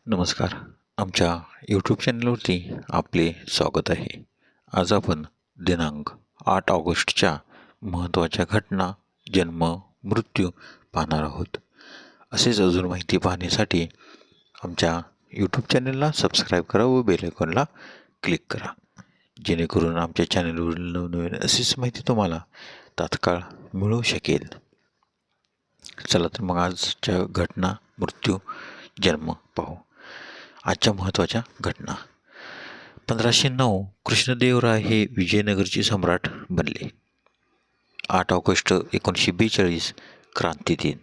नमस्कार. आमच्या यूट्यूब चॅनलवरती आपले स्वागत आहे. आज आपण दिनांक 8 ऑगस्टच्या महत्त्वाच्या घटना, जन्म, मृत्यू पाहणार आहोत. असेच अजून माहिती पाहण्यासाठी आमच्या यूट्यूब चॅनलला सबस्क्राईब करा व बेल आयकॉनला क्लिक करा, जेणेकरून आमच्या चॅनलवरील नवनवीन अशीच माहिती तुम्हाला तात्काळ मिळू शकेल. चला तर मग आजच्या घटना, मृत्यू, जन्म पाहू. आजच्या महत्त्वाच्या घटना. 1509 कृष्णदेवराय हे विजयनगरचे सम्राट बनले. 8 ऑगस्ट 1942 क्रांती दिन.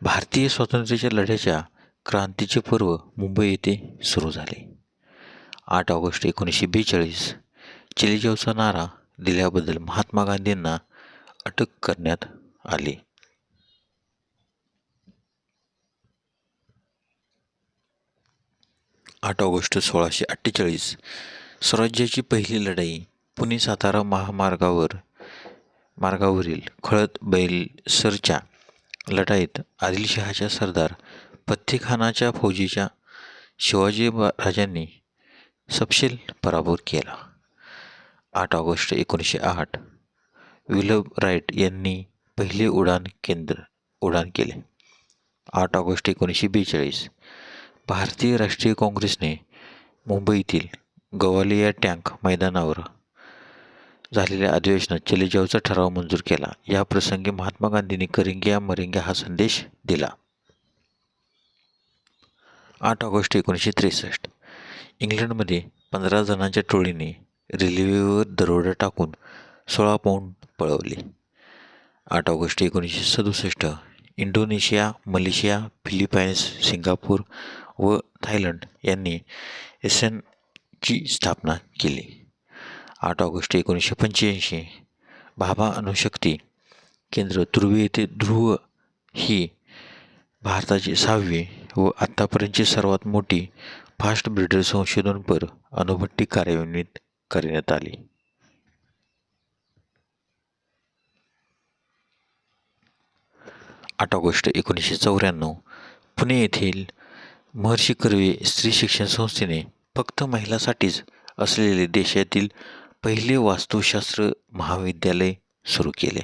भारतीय स्वातंत्र्याच्या लढ्याच्या क्रांतीचे पर्व मुंबई येथे सुरू झाले. 8 ऑगस्ट 1942 चले जावचा नारा दिल्याबद्दल महात्मा गांधींना अटक करण्यात आली. 8 ऑगस्ट 1648 स्वराज्याची पहिली लढाई पुणे सातारा मार्गावरील खळद बैलसरच्या लढाईत आदिलशहाच्या सरदार फत्तेखानाच्या फौजेचा शिवाजी राजांनी सपशेल पराभव केला. 8 ऑगस्ट 1908 विल्यम राईट यांनी पहिले उड्डाण केले. 8 ऑगस्ट 1942 भारतीय राष्ट्रीय काँग्रेसने मुंबईतील गवालिया टँक मैदानावर झालेल्या अधिवेशनात चले जावचा ठराव मंजूर केला. या प्रसंगी महात्मा गांधींनी करेंगे या मरेंगे हा संदेश दिला. 8 ऑगस्ट 1963 इंग्लंडमध्ये 15 जणांच्या टोळीने रेल्वेवर दरोडा टाकून 16 पाऊंड पळवले. 8 August 1967 Indonesia, Malaysia, Philippines, Singapore व थायलंड यांनी एसनची स्थापना केली. 8 ऑगस्ट 1985 भाभा अणुशक्ती केंद्र तुर्वे येथे ध्रुव ही भारताची 6वी व आत्तापर्यंतची सर्वात मोठी फास्ट ब्रिडर संशोधनपर अणुभट्टी कार्यान्वित करण्यात आली. 8 ऑगस्ट 1994 पुणे येथील महर्षी कर्वे स्त्री शिक्षण संस्थेने फक्त महिलांसाठीच असलेले देशातील पहिले वास्तुशास्त्र महाविद्यालय सुरू केले.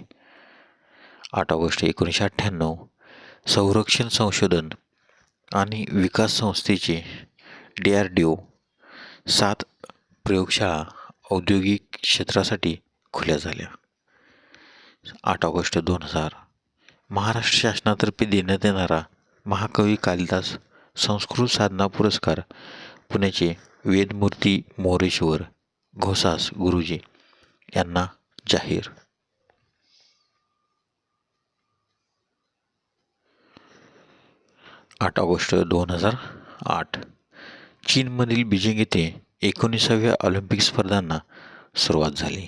8 ऑगस्ट 1998 संरक्षण संशोधन आणि विकास संस्थेचे DRDO 7 प्रयोगशाळा औद्योगिक क्षेत्रासाठी खुल्या झाल्या. 8 ऑगस्ट 2000 महाराष्ट्र शासनातर्फे देण्यात येणारा महाकवी कालिदास संस्कृत साधना पुरस्कार पुण्याचे वेदमूर्ती मोरेश्वर घोसास गुरुजी यांना जाहीर. 8 ऑगस्ट 2008 चीनमधील बीजिंग येथे 19व्या ऑलिम्पिक स्पर्धांना सुरुवात झाली.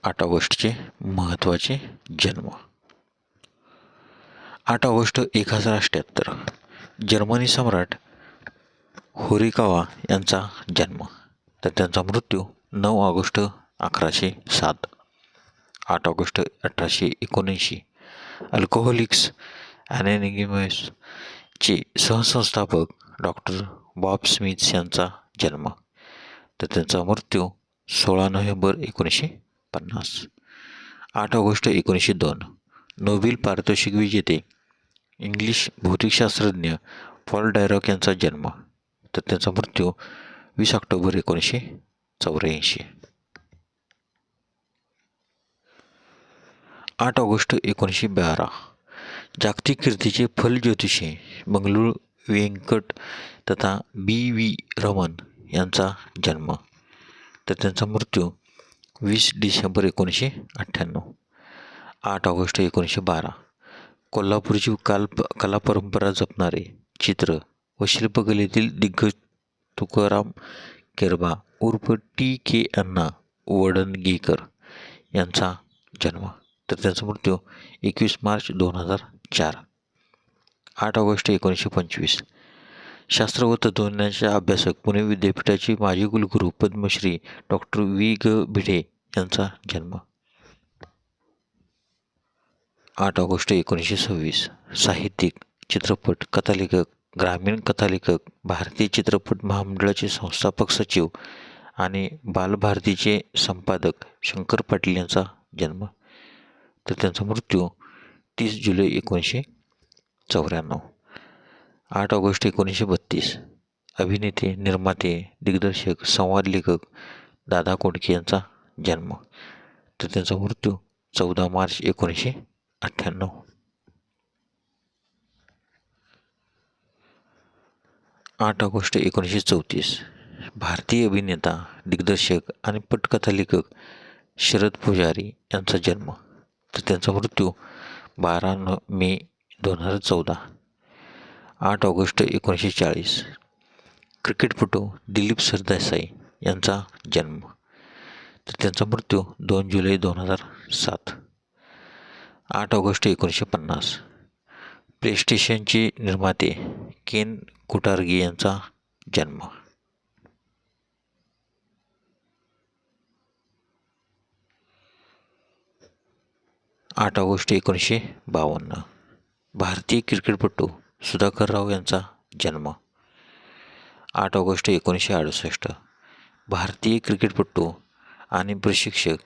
8 ऑगस्टचे महत्त्वाचे जन्म. 8 ऑगस्ट 1078 जर्मनी सम्राट होरिकावा यांचा जन्म, तर त्यांचा मृत्यू 9 ऑगस्ट 1107. 8 ऑगस्ट 1879 अल्कोहोलिक्स अनॉनिमसचे सहसंस्थापक डॉक्टर बॉब स्मिथ यांचा जन्म, तर त्यांचा मृत्यू 16 नोव्हेंबर 1950. 8 ऑगस्ट 1902 नोबेल पारितोषिक विजेते इंग्लिश भौतिकशास्त्रज्ञ पॉल डायरॉक यांचा जन्म, तर त्यांचा मृत्यू 20 ऑक्टोबर 1984. 8 ऑगस्ट 1912 जागतिक कीर्तीचे फलज्योतिषी मंगळूर व्यंकट तथा B.V. रमन यांचा जन्म, तर त्यांचा मृत्यू 20 डिसेंबर 1998. 8 ऑगस्ट 1912 कोल्हापूरची कला परंपरा जपणारे चित्र व शिल्पकलेतील दिग्गज तुकाराम केरबा उर्फ T.K. अण्णा वडणगेकर यांचा जन्म, तर त्यांचा मृत्यू 21 मार्च 2004. 8 ऑगस्ट 1925 शास्त्र व तत्त्वज्ञानाचे अभ्यासक पुणे विद्यापीठाचे माजी कुलगुरू पद्मश्री डॉक्टर V.G. भिडे यांचा जन्म. 8 ऑगस्ट 1926 साहित्यिक, चित्रपट कथालेखक, ग्रामीण कथालेखक, भारतीय चित्रपट महामंडळाचे संस्थापक सचिव आणि बालभारतीचे संपादक शंकर पाटील यांचा जन्म. तर त्यांचा मृत्यू 30 जुलै 1994. 8 ऑगस्ट 1932 अभिनेते, निर्माते, दिग्दर्शक, संवाद लेखक दादा कोंडके यांचा जन्म. तर त्यांचा मृत्यू 14 मार्च 1998. 8 ऑगस्ट 1934 भारतीय अभिनेता, दिग्दर्शक आणि पटकथा लेखक शरद पुजारी यांचा जन्म. तर त्यांचा मृत्यू 12 मे 2014. 8 ऑगस्ट 1940 क्रिकेटपटू दिलीप सरदेसाई यांचा जन्म. तर त्यांचा मृत्यू 2 जुलै 2007. 8 ऑगस्ट 1950 प्लेस्टेशनचे निर्माते केन कुटारगी यांचा जन्म. 8 ऑगस्ट 1952 भारतीय क्रिकेटपटू सुधाकर राव यांचा जन्म. 8 ऑगस्ट 1968 भारतीय क्रिकेटपटू आणि प्रशिक्षक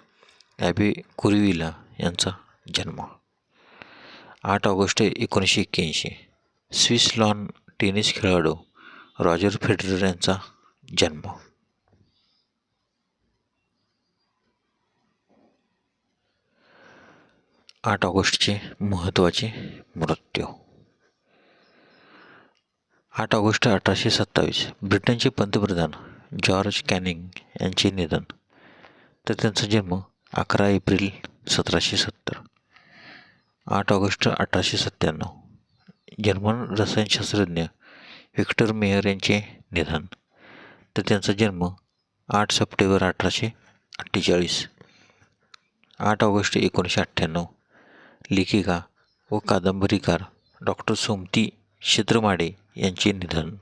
ॲबे कुरिविला यांचा जन्म. 8 ऑगस्ट 1981 स्विस लॉन टेनिस खेळाडू रॉजर फेडरर यांचा जन्म. 8 ऑगस्टचे महत्त्वाचे मृत्यू. 8 ऑगस्ट 1827 ब्रिटनचे पंतप्रधान जॉर्ज कॅनिंग यांचे निधन. तर त्यांचा जन्म 11 एप्रिल 1770. 8 ऑगस्ट 1897 जर्मन रसायनशास्त्रज्ञ व्हिक्टर मेयर यांचे निधन. तर त्यांचा जन्म 8 सप्टेंबर 1848. 8 ऑगस्ट 1998 लेखिका व कादंबरीकार डॉक्टर सोमती क्षेत्रमाडे यांचे निधन.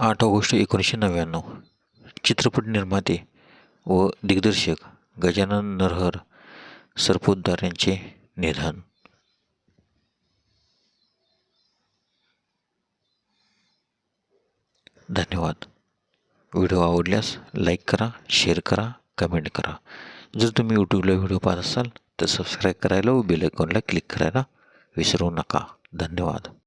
8 ऑगस्ट 1999 चित्रपट निर्माते व दिग्दर्शक गजानन नरहर सरपोतदार यांचे निधन. धन्यवाद. व्हिडिओ आवडल्यास लाईक करा, शेअर करा, कमेंट करा. जर तुम्ही यूट्यूबला व्हिडिओ पाहत असाल तर सबस्क्राईब करायला व बेल आयकॉनला क्लिक करायला विसरू नका. धन्यवाद.